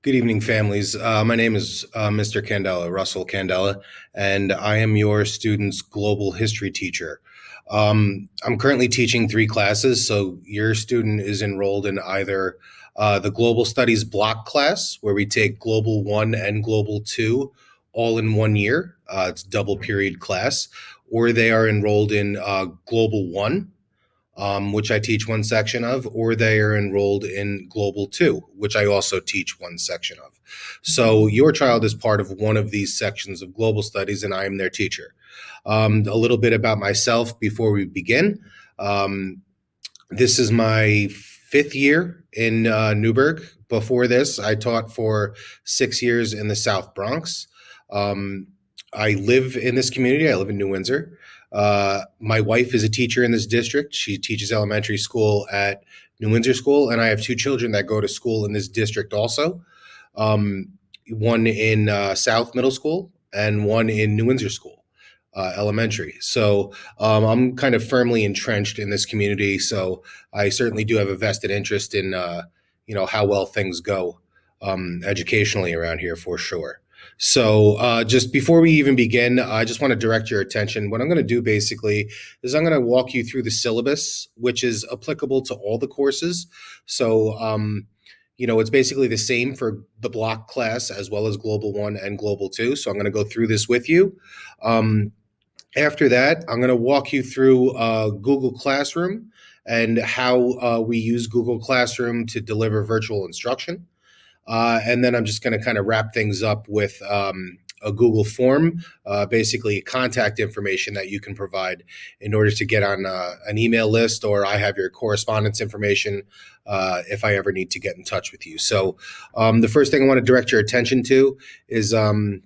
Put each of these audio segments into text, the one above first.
Good evening, families. My name is Mr. Candela, Russell Candela, and I am your student's global history teacher. I'm currently teaching three classes, so your student is enrolled in either the Global Studies block class, where we take Global 1 and Global 2 all in 1 year. It's double period class, or they are enrolled in Global 1, which I teach one section of, or they are enrolled in Global 2, which I also teach one section of. So your child is part of one of these sections of Global Studies, and I am their teacher. A little bit about myself before we begin. Um, this is my fifth year in Newburgh. Before this, I taught for 6 years in the South Bronx. Um, I live in this community. I live in New Windsor. My wife is a teacher in this district. She teaches elementary school at New Windsor School, and I have two children that go to school in this district also. Um, One in South Middle School and one in New Windsor School Elementary. So I'm kind of firmly entrenched in this community. So I certainly do have a vested interest in how well things go educationally around here for sure. So just before we even begin, I just want to direct your attention. What I'm going to do basically is I'm going to walk you through the syllabus, which is applicable to all the courses. So it's basically the same for the block class as well as Global 1 and Global 2. So I'm going to go through this with you. After that, I'm going to walk you through Google Classroom and how we use Google Classroom to deliver virtual instruction. And then I'm just going to kind of wrap things up with a Google form, basically contact information that you can provide in order to get on an email list, or I have your correspondence information if I ever need to get in touch with you. So the first thing I want to direct your attention to is the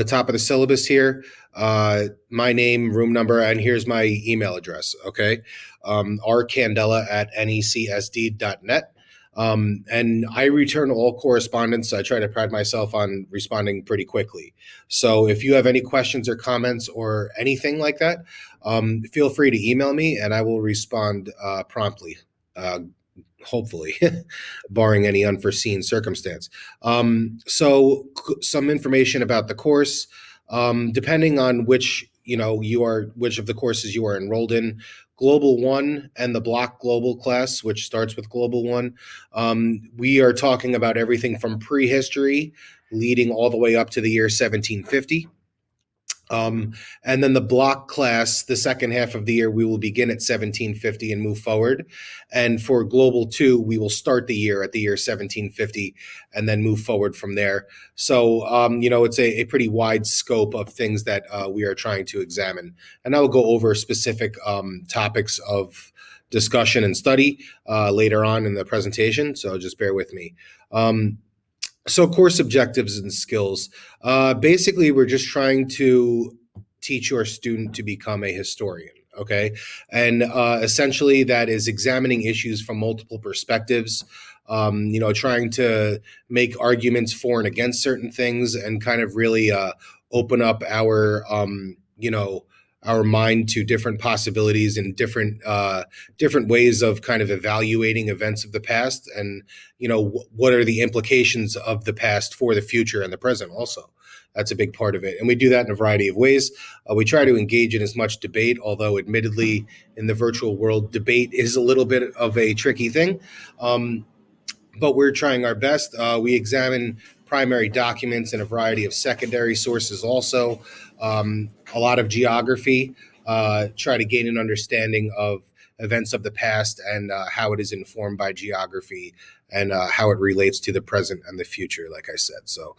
top of the syllabus here, my name, room number, and here's my email address. Okay. rcandela@necsd.net. And I return all correspondence. I try to pride myself on responding pretty quickly. So if you have any questions or comments or anything like that, feel free to email me and I will respond promptly. Hopefully, barring any unforeseen circumstance. Some information about the course, depending on which of the courses you are enrolled in. Global 1 and the Block Global class, which starts with Global 1, we are talking about everything from prehistory leading all the way up to the year 1750. And then the block class, the second half of the year, we will begin at 1750 and move forward. And for Global 2, we will start the year at the year 1750 and then move forward from there. So, it's a pretty wide scope of things that we are trying to examine. And I will go over specific topics of discussion and study later on in the presentation. So just bear with me. So course objectives and skills. Basically, we're just trying to teach your student to become a historian. Okay. And essentially, that is examining issues from multiple perspectives, trying to make arguments for and against certain things and kind of really open up our mind to different possibilities and different ways of kind of evaluating events of the past, and what are the implications of the past for the future and the present also. That's a big part of it, and we do that in a variety of ways. We try to engage in as much debate, although admittedly in the virtual world debate is a little bit of a tricky thing, but we're trying our best. We examine primary documents and a variety of secondary sources also. A lot of geography, try to gain an understanding of events of the past and how it is informed by geography and how it relates to the present and the future, like I said. So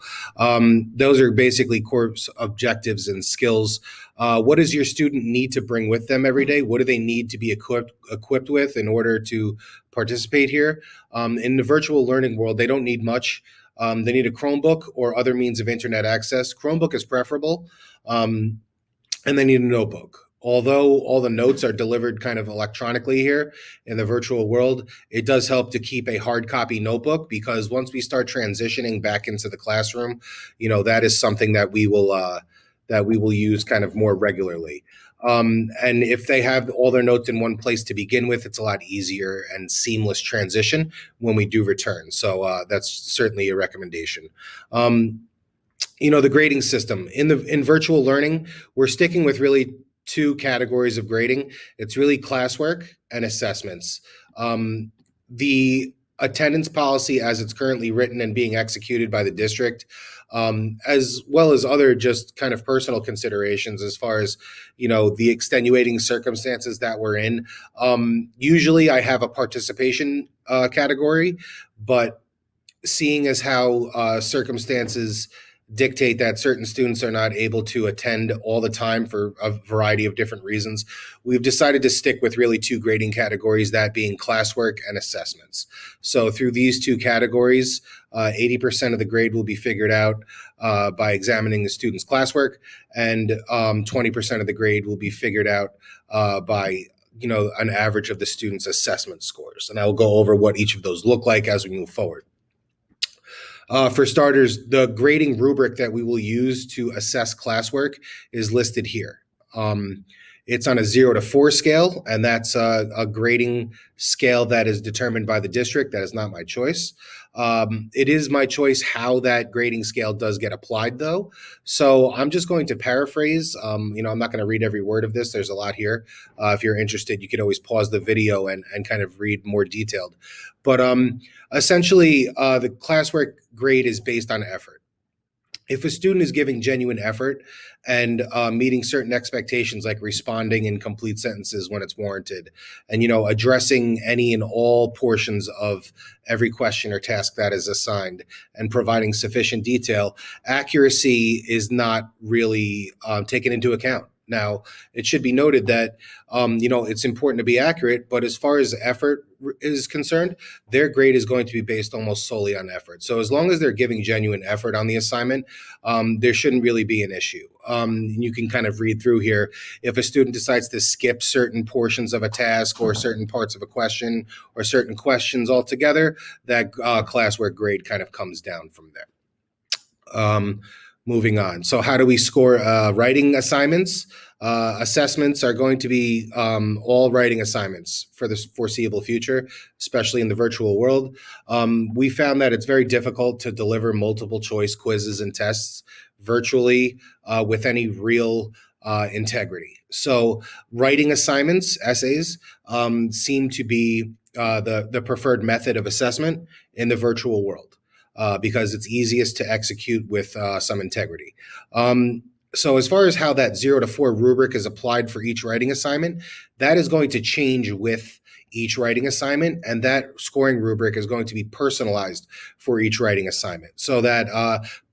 those are basically course objectives and skills. What does your student need to bring with them every day? What do they need to be equipped with in order to participate here? In the virtual learning world, they don't need much. They need a Chromebook or other means of internet access. Chromebook is preferable. And they need a notebook. Although all the notes are delivered kind of electronically here in the virtual world, it does help to keep a hard copy notebook, because once we start transitioning back into the classroom, that is something that we will use kind of more regularly. And if they have all their notes in one place to begin with, it's a lot easier and seamless transition when we do return. So that's certainly a recommendation. The grading system in virtual learning, we're sticking with really two categories of grading. It's really classwork and assessments. The attendance policy as it's currently written and being executed by the district, as well as other just kind of personal considerations as far as the extenuating circumstances that we're in. Usually I have a participation category, but seeing as how circumstances dictate that certain students are not able to attend all the time for a variety of different reasons, we've decided to stick with really two grading categories, that being classwork and assessments. So through these two categories, 80% of the grade will be figured out by examining the student's classwork, and 20% of the grade will be figured out by an average of the student's assessment scores. And I will go over what each of those look like as we move forward. For starters, the grading rubric that we will use to assess classwork is listed here. It's on a 0 to 4 scale, and that's a grading scale that is determined by the district. That is not my choice. It is my choice how that grading scale does get applied, though. So I'm just going to paraphrase. I'm not going to read every word of this. There's a lot here. If you're interested, you can always pause the video and kind of read more detailed. But essentially, the classwork grade is based on effort. If a student is giving genuine effort and meeting certain expectations, like responding in complete sentences when it's warranted, and addressing any and all portions of every question or task that is assigned, and providing sufficient detail, accuracy is not really taken into account. Now, it should be noted that it's important to be accurate, but as far as effort is concerned, their grade is going to be based almost solely on effort. So as long as they're giving genuine effort on the assignment, there shouldn't really be an issue. You can kind of read through here. If a student decides to skip certain portions of a task or certain parts of a question or certain questions altogether, that classwork grade kind of comes down from there. Moving on. So how do we score writing assignments? Assessments are going to be all writing assignments for the foreseeable future, especially in the virtual world. We found that it's very difficult to deliver multiple choice quizzes and tests virtually with any real integrity. So writing assignments, essays, seem to be the preferred method of assessment in the virtual world. Because it's easiest to execute with some integrity. So as far as how that 0 to 4 rubric is applied for each writing assignment, that is going to change with each writing assignment, and that scoring rubric is going to be personalized for each writing assignment. So that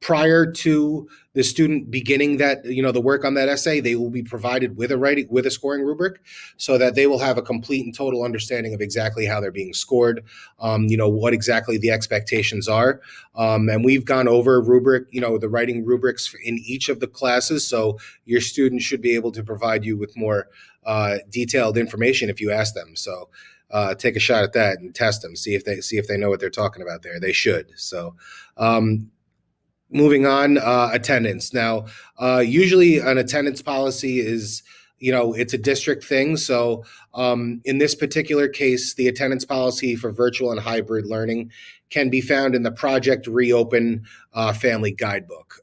prior to the student beginning that the work on that essay, they will be provided with a scoring rubric, so that they will have a complete and total understanding of exactly how they're being scored, what exactly the expectations are, and we've gone over the writing rubrics in each of the classes, so your student should be able to provide you with more detailed information if you ask them. So take a shot at that and test them, see if they know what they're talking about there. They should. So moving on, attendance. Now, usually an attendance policy is, it's a district thing. So in this particular case, the attendance policy for virtual and hybrid learning can be found in the Project Reopen Family Guidebook.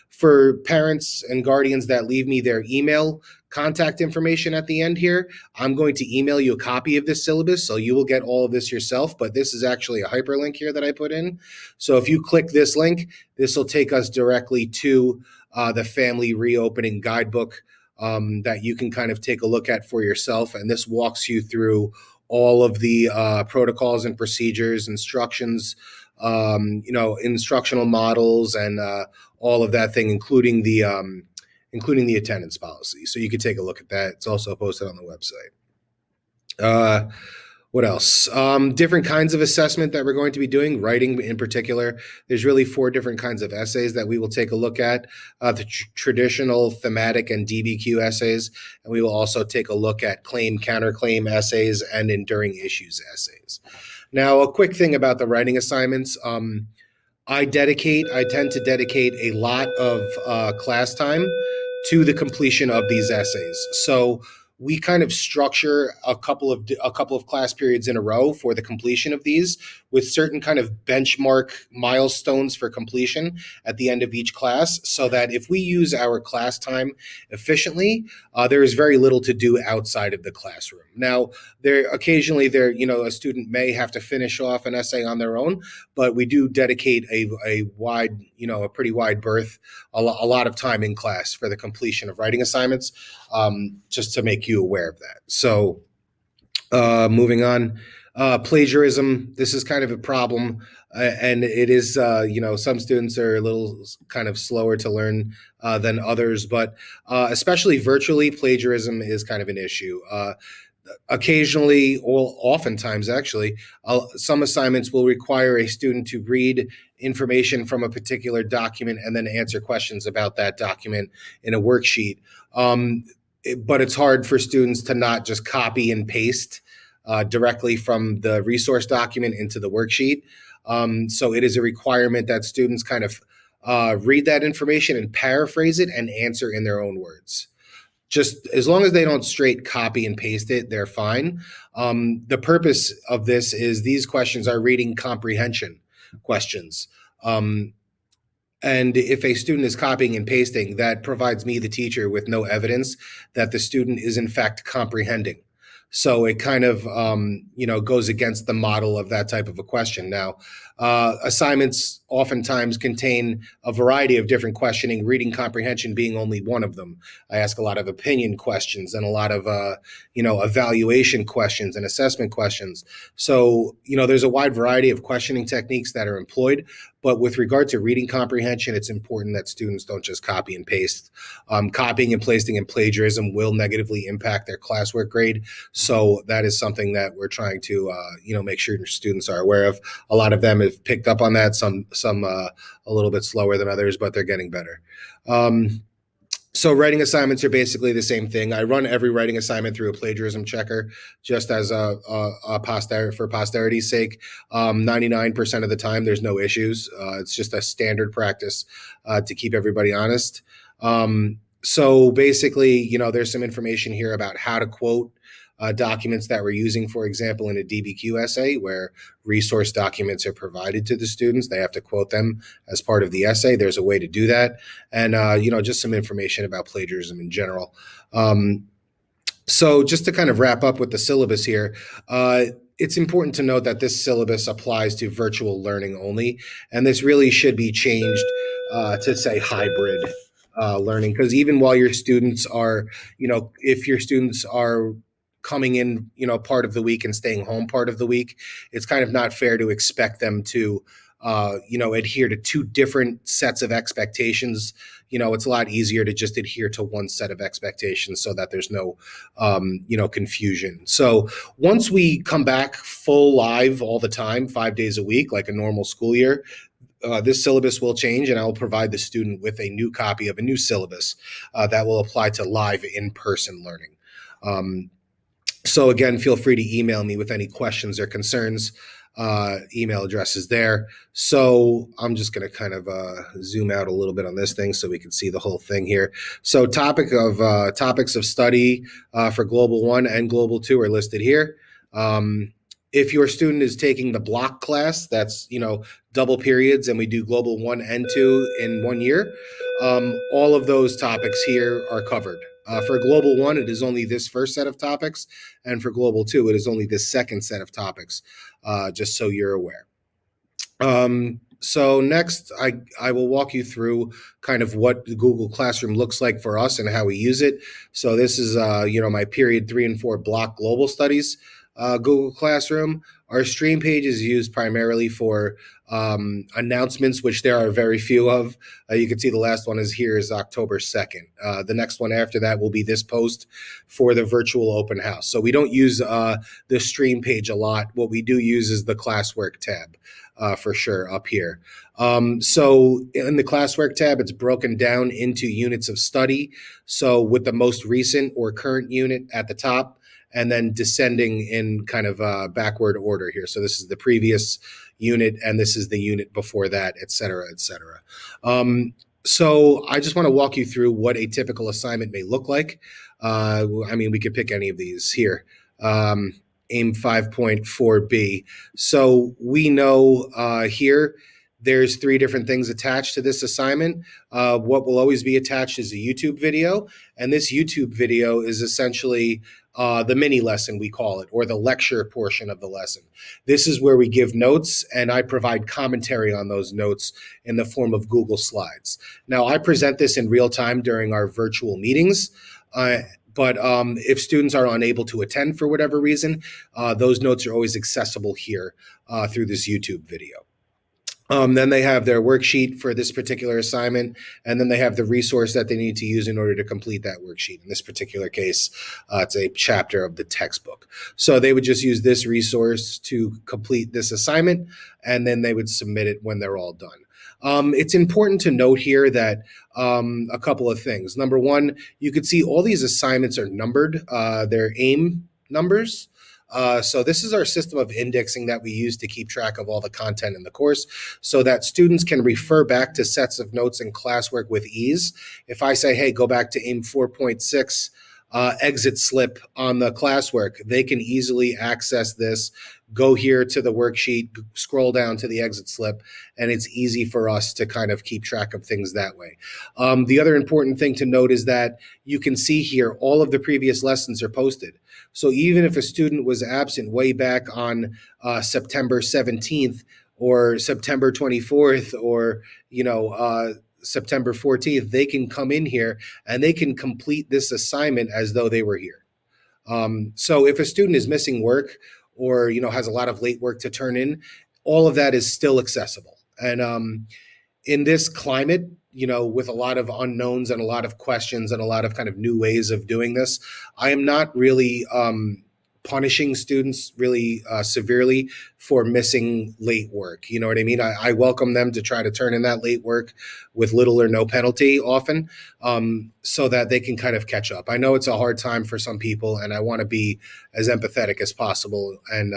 For parents and guardians that leave me their email contact information at the end here, I'm going to email you a copy of this syllabus, so you will get all of this yourself, but this is actually a hyperlink here that I put in. So if you click this link, this will take us directly to the Family Reopening Guidebook that you can kind of take a look at for yourself, and this walks you through all of the protocols and procedures, instructions, instructional models, and all of that thing, including the attendance policy. So you could take a look at that. It's also posted on the website. What else? Different kinds of assessment that we're going to be doing, writing in particular. There's really 4 different kinds of essays that we will take a look at. The traditional thematic and DBQ essays, and we will also take a look at claim, counterclaim essays, and enduring issues essays. Now, a quick thing about the writing assignments. I tend to dedicate a lot of class time to the completion of these essays. So we kind of structure a couple of class periods in a row for the completion of these, with certain kind of benchmark milestones for completion at the end of each class, so that if we use our class time efficiently, there is very little to do outside of the classroom. Now, a student may have to finish off an essay on their own, but we do dedicate a pretty wide berth, a lot of time in class for the completion of writing assignments, just to make you aware of that. So, moving on, plagiarism. This is kind of a problem, and it is. Some students are a little kind of slower to learn than others, but especially virtually, plagiarism is kind of an issue. Occasionally, or oftentimes actually, some assignments will require a student to read information from a particular document and then answer questions about that document in a worksheet. But it's hard for students to not just copy and paste directly from the resource document into the worksheet. So it is a requirement that students kind of read that information and paraphrase it and answer in their own words. Just as long as they don't straight copy and paste it, they're fine. The purpose of this is these questions are reading comprehension questions. And if a student is copying and pasting, that provides me, the teacher, with no evidence that the student is in fact comprehending. So it kind of, goes against the model of that type of a question. Now, assignments oftentimes contain a variety of different questioning, reading comprehension being only one of them. I ask a lot of opinion questions and a lot of, evaluation questions and assessment questions. So, there's a wide variety of questioning techniques that are employed. But with regard to reading comprehension, it's important that students don't just copy and paste. Copying and pasting and plagiarism will negatively impact their classwork grade. So that is something that we're trying to, make sure students are aware of. A lot of them have picked up on that. Some a little bit slower than others, but they're getting better. So writing assignments are basically the same thing. I run every writing assignment through a plagiarism checker, just as for posterity's sake. 99% of the time, there's no issues. It's just a standard practice to keep everybody honest. So basically, there's some information here about how to quote documents that we're using, for example, in a DBQ essay, where resource documents are provided to the students. They have to quote them as part of the essay. There's a way to do that. And, just some information about plagiarism in general. So just to kind of wrap up with the syllabus here, it's important to note that this syllabus applies to virtual learning only, and this really should be changed to say hybrid learning, because even while your students are, if your students are coming in, part of the week and staying home part of the week, it's kind of not fair to expect them to, adhere to two different sets of expectations. It's a lot easier to just adhere to one set of expectations so that there's no, confusion. So once we come back full live all the time, 5 days a week, like a normal school year, this syllabus will change, and I will provide the student with a new copy of a new syllabus that will apply to live in-person learning. So again, feel free to email me with any questions or concerns. Email address is there. So I'm just going to kind of zoom out a little bit on this thing so we can see the whole thing here. So topics of study for Global 1 and Global 2 are listed here. If your student is taking the block class, that's, double periods, and we do Global 1 and 2 in 1 year, all of those topics here are covered. For Global 1, it is only this first set of topics, and for Global 2, it is only this second set of topics, just so you're aware. So next, I will walk you through kind of what the Google Classroom looks like for us and how we use it. So this is, my period 3 and 4 block global studies Google Classroom. Our stream page is used primarily for announcements, which there are very few of. You can see the last one is October 2nd. The next one after that will be this post for the virtual open house. So we don't use the stream page a lot. What we do use is the classwork tab for sure up here. So in the classwork tab, it's broken down into units of study. So with the most recent or current unit at the top, and then descending in kind of backward order here. So this is the previous unit, and this is the unit before that, et cetera, et cetera. So I just want to walk you through what a typical assignment may look like. I mean, we could pick any of these here. AIM 5.4b. So we know here there's three different things attached to this assignment. What will always be attached is a YouTube video, and this YouTube video is essentially the mini lesson, we call it, or the lecture portion of the lesson. This is where we give notes, and I provide commentary on those notes in the form of Google Slides. Now, I present this in real time during our virtual meetings. But if students are unable to attend for whatever reason, those notes are always accessible here through this YouTube video. Then they have their worksheet for this particular assignment, and then they have the resource that they need to use in order to complete that worksheet. In this particular case, it's a chapter of the textbook. So they would just use this resource to complete this assignment, and then they would submit it when they're all done. It's important to note here that a couple of things. Number one, you could see all these assignments are numbered. They're AIM numbers. So this is our system of indexing that we use to keep track of all the content in the course so that students can refer back to sets of notes and classwork with ease. If I say, hey, go back to AIM 4.6 exit slip on the classwork, they can easily access this, go here to the worksheet, scroll down to the exit slip, and it's easy for us to kind of keep track of things that way. The other important thing to note is that you can see here all of the previous lessons are posted. So even if a student was absent way back on September 17th or September 24th or, September 14th, they can come in here and they can complete this assignment as though they were here. So if a student is missing work or, has a lot of late work to turn in, all of that is still accessible. And in this climate, with a lot of unknowns and a lot of questions and a lot of kind of new ways of doing this, I am not really punishing students really severely for missing late work. You know what I mean? I welcome them to try to turn in that late work with little or no penalty often, so that they can kind of catch up. I know it's a hard time for some people, and I want to be as empathetic as possible and,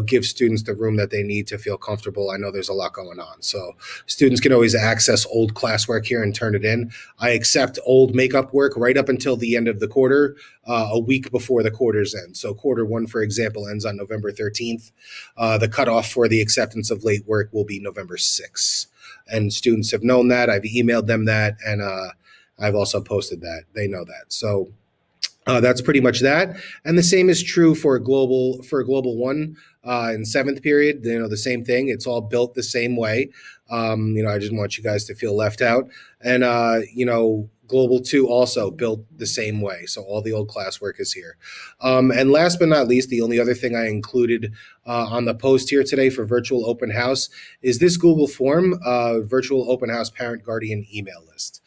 give students the room that they need to feel comfortable. I know there's a lot going on. So students can always access old classwork here and turn it in. I accept old makeup work right up until the end of the quarter, a week before the quarters end. So quarter one, for example, ends on November 13th. The cutoff for the acceptance of late work will be November 6th. And students have known that. I've emailed them that, and I've also posted that. They know that. So that's pretty much that. And the same is true for Global One in seventh period. The same thing. It's all built the same way. I just want you guys to feel left out. And Global 2 also built the same way. So all the old classwork is here. And last but not least, the only other thing I included on the post here today for Virtual Open House is this Google form, Virtual Open House Parent Guardian email list.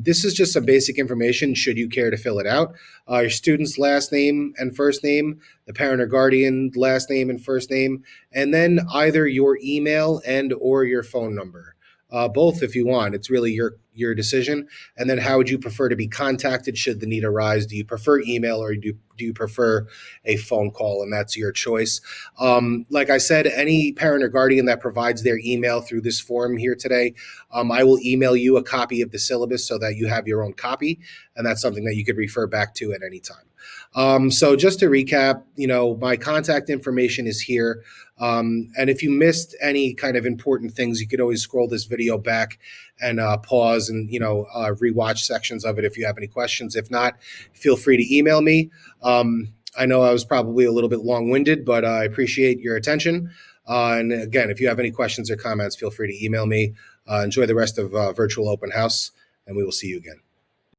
This is just some basic information should you care to fill it out. Your student's last name and first name, the parent or guardian last name and first name, and then either your email and or your phone number. Both if you want. It's really your decision. And then how would you prefer to be contacted should the need arise? Do you prefer email or do you prefer a phone call? And that's your choice. Like I said, any parent or guardian that provides their email through this form here today, I will email you a copy of the syllabus so that you have your own copy. And that's something that you could refer back to at any time. So just to recap, my contact information is here. And if you missed any kind of important things, you could always scroll this video back and pause and, rewatch sections of it if you have any questions. If not, feel free to email me. I know I was probably a little bit long-winded, but I appreciate your attention. And again, if you have any questions or comments, feel free to email me. Enjoy the rest of Virtual Open House, and we will see you again.